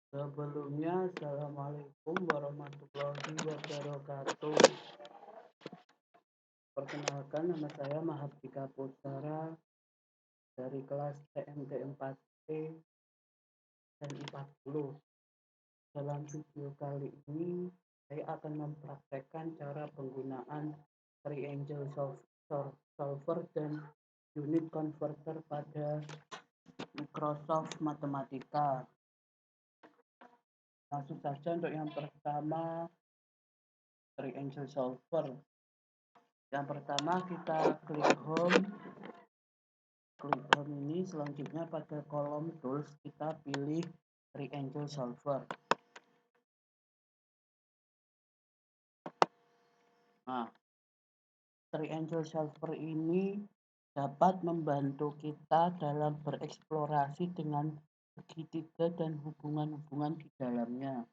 Sebelumnya, Assalamualaikum warahmatullahi wabarakatuh. Perkenalkan, nama saya Mahardika Putra dari kelas TMT 4C dan 40. Dalam video kali ini, saya akan mempraktekkan cara penggunaan Triangle Solver dan Unit Converter pada Microsoft Matematika. Langsung saja untuk yang pertama, Triangle Solver. Yang pertama kita klik home ini, selanjutnya pada kolom tools kita pilih Triangle Solver. Nah, Triangle Solver ini dapat membantu kita dalam bereksplorasi dengan segitiga dan hubungan-hubungan di dalamnya.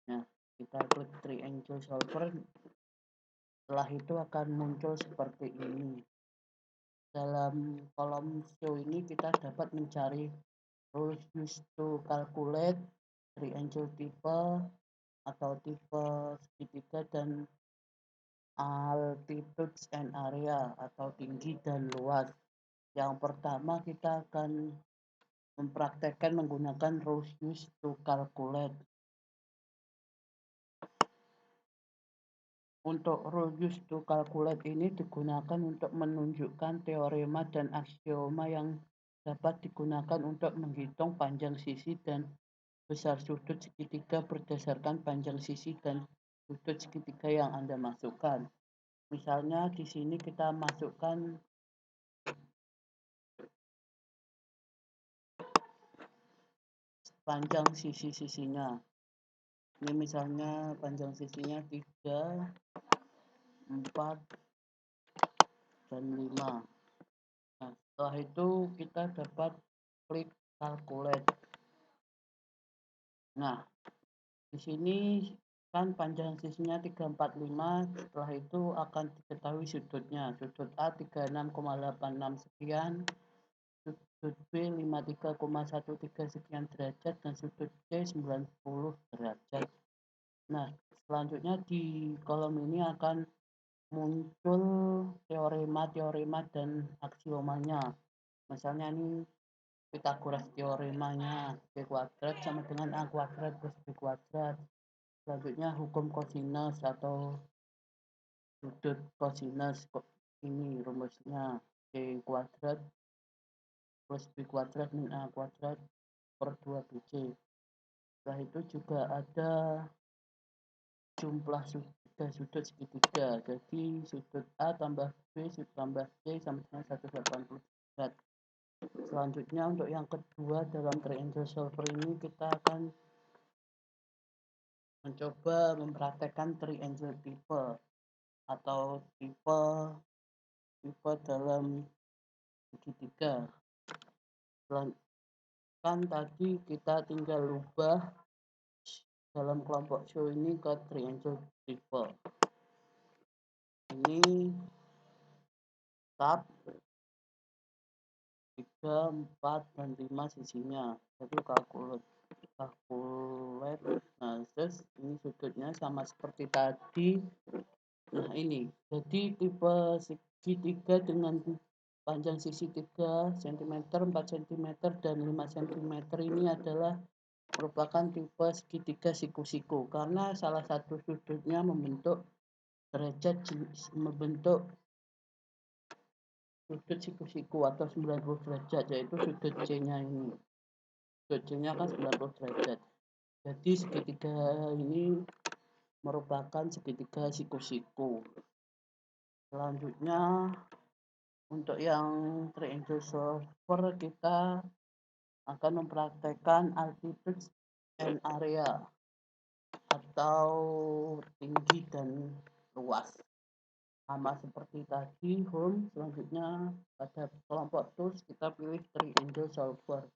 Nah, kita klik Triangle Solver, setelah itu akan muncul seperti ini. Dalam kolom show ini kita dapat mencari rules used to calculate, triangle type atau tipe segitiga, dan altitudes and area atau tinggi dan luas. Yang pertama kita akan mempraktekkan menggunakan rules used to calculate. Untuk rule used to calculate ini digunakan untuk menunjukkan teorema dan aksioma yang dapat digunakan untuk menghitung panjang sisi dan besar sudut segitiga berdasarkan panjang sisi dan sudut segitiga yang Anda masukkan. Misalnya di sini kita masukkan panjang sisi-sisinya. Ini misalnya panjang sisinya 3, 4, dan 5. Nah, setelah itu kita dapat klik calculate. Nah, di sini kan panjang sisinya 3, 4, 5. Setelah itu akan diketahui sudutnya. Sudut A 36,86 sekian, sudut B 53,13 sekian derajat, dan sudut C 90 derajat. Nah, selanjutnya di kolom ini akan muncul teorema dan aksiomanya. Misalnya ini Pythagoras teoremanya, B kuadrat sama dengan A kuadrat plus B kuadrat. Selanjutnya hukum cosinus atau sudut cosinus, ini rumusnya C kuadrat plus B kuadrat min A kuadrat per 2BC. Setelah itu juga ada jumlah sudut segitiga. Jadi sudut A tambah B tambah C sama dengan 180 derajat. Selanjutnya untuk yang kedua dalam triangle solver ini kita akan mencoba mempraktekkan triangle type atau tipe dalam segitiga. Kan tadi kita tinggal ubah dalam kelompok show ini ke triangle type. Ini tab 3, 4, dan 5 sisinya. Jadi calculate. Nah, terus ini sudutnya sama seperti tadi. Nah, ini jadi tipe segitiga dengan panjang sisi 3 cm, 4 cm, dan 5 cm ini adalah merupakan tipe segitiga siku-siku karena salah satu sudutnya membentuk derajat, membentuk sudut siku-siku atau 90 derajat, yaitu sudut C-nya ini. Sudut C-nya kan 90 derajat. Jadi segitiga ini merupakan segitiga siku-siku. Selanjutnya untuk yang triangle solver kita akan mempraktekkan altitude and area atau tinggi dan luas. Sama seperti tadi home, selanjutnya pada kelompok tools kita pilih triangle solver.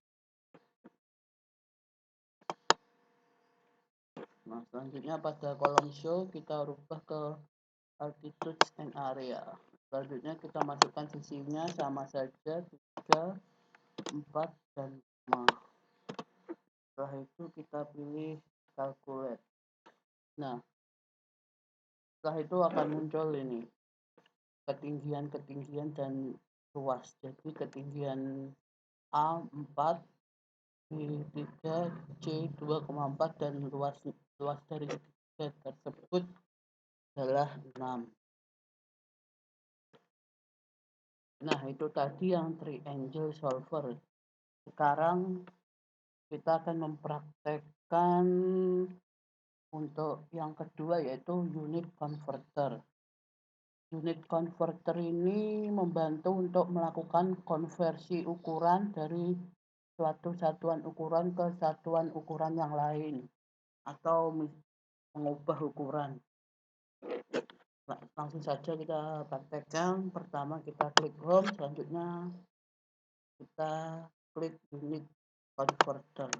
Nah, selanjutnya pada kolom show kita rubah ke altitude and area. Selanjutnya kita masukkan sisinya sama saja 3, 4, dan 5. Setelah itu kita pilih calculate. Nah, setelah itu akan muncul ini ketinggian dan luas. Jadi ketinggian A 4, B 3, C 2,4 dan luas dari segitiga tersebut adalah 6. Nah, itu tadi yang triangle solver. Sekarang kita akan mempraktekkan untuk yang kedua, yaitu unit converter. Unit converter ini membantu untuk melakukan konversi ukuran dari suatu satuan ukuran ke satuan ukuran yang lain, atau mengubah ukuran. Nah, langsung saja kita praktekkan. Pertama kita klik home, selanjutnya kita klik unit converter.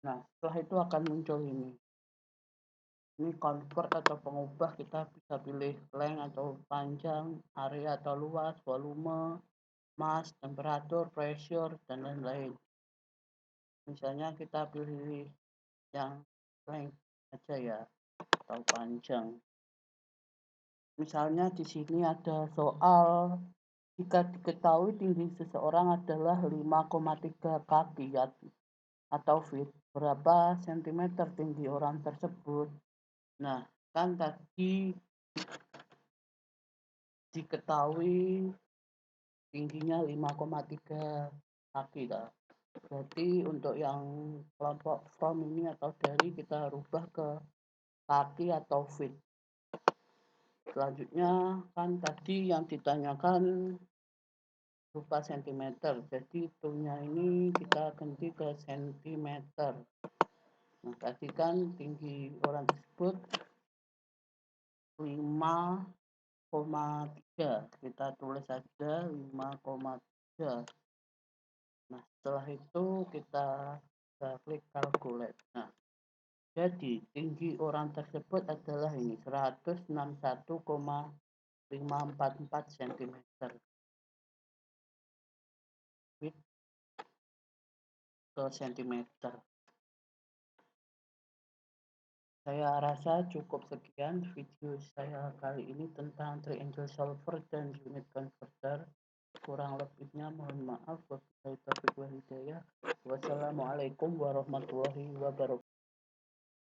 Nah, setelah itu akan muncul ini convert atau pengubah. Kita bisa pilih length atau panjang, area atau luas, volume, mass, temperatur, pressure, dan lain-lain. Misalnya kita pilih yang length aja ya, atau panjang. Misalnya di sini ada soal, jika diketahui tinggi seseorang adalah 5,3 kaki atau feet, berapa sentimeter tinggi orang tersebut? Nah, kan tadi diketahui tingginya 5,3 kaki lah. Berarti untuk yang kelompok from ini atau dari kita rubah ke kaki atau feet. Selanjutnya kan tadi yang ditanyakan rupa sentimeter, jadi hitungnya ini kita ganti ke sentimeter. Nah, tadi kan tinggi orang tersebut 5,3, kita tulis saja 5,3. Nah, setelah itu kita klik calculate. Nah, jadi tinggi orang tersebut adalah ini 161,544 cm. Feet ke centimeter. Saya rasa cukup sekian video saya kali ini tentang triangle solver dan unit converter. Kurang lebihnya mohon maaf. Wabillahi taufiq wal hidayah. Wassalamualaikum warahmatullahi wabarakatuh.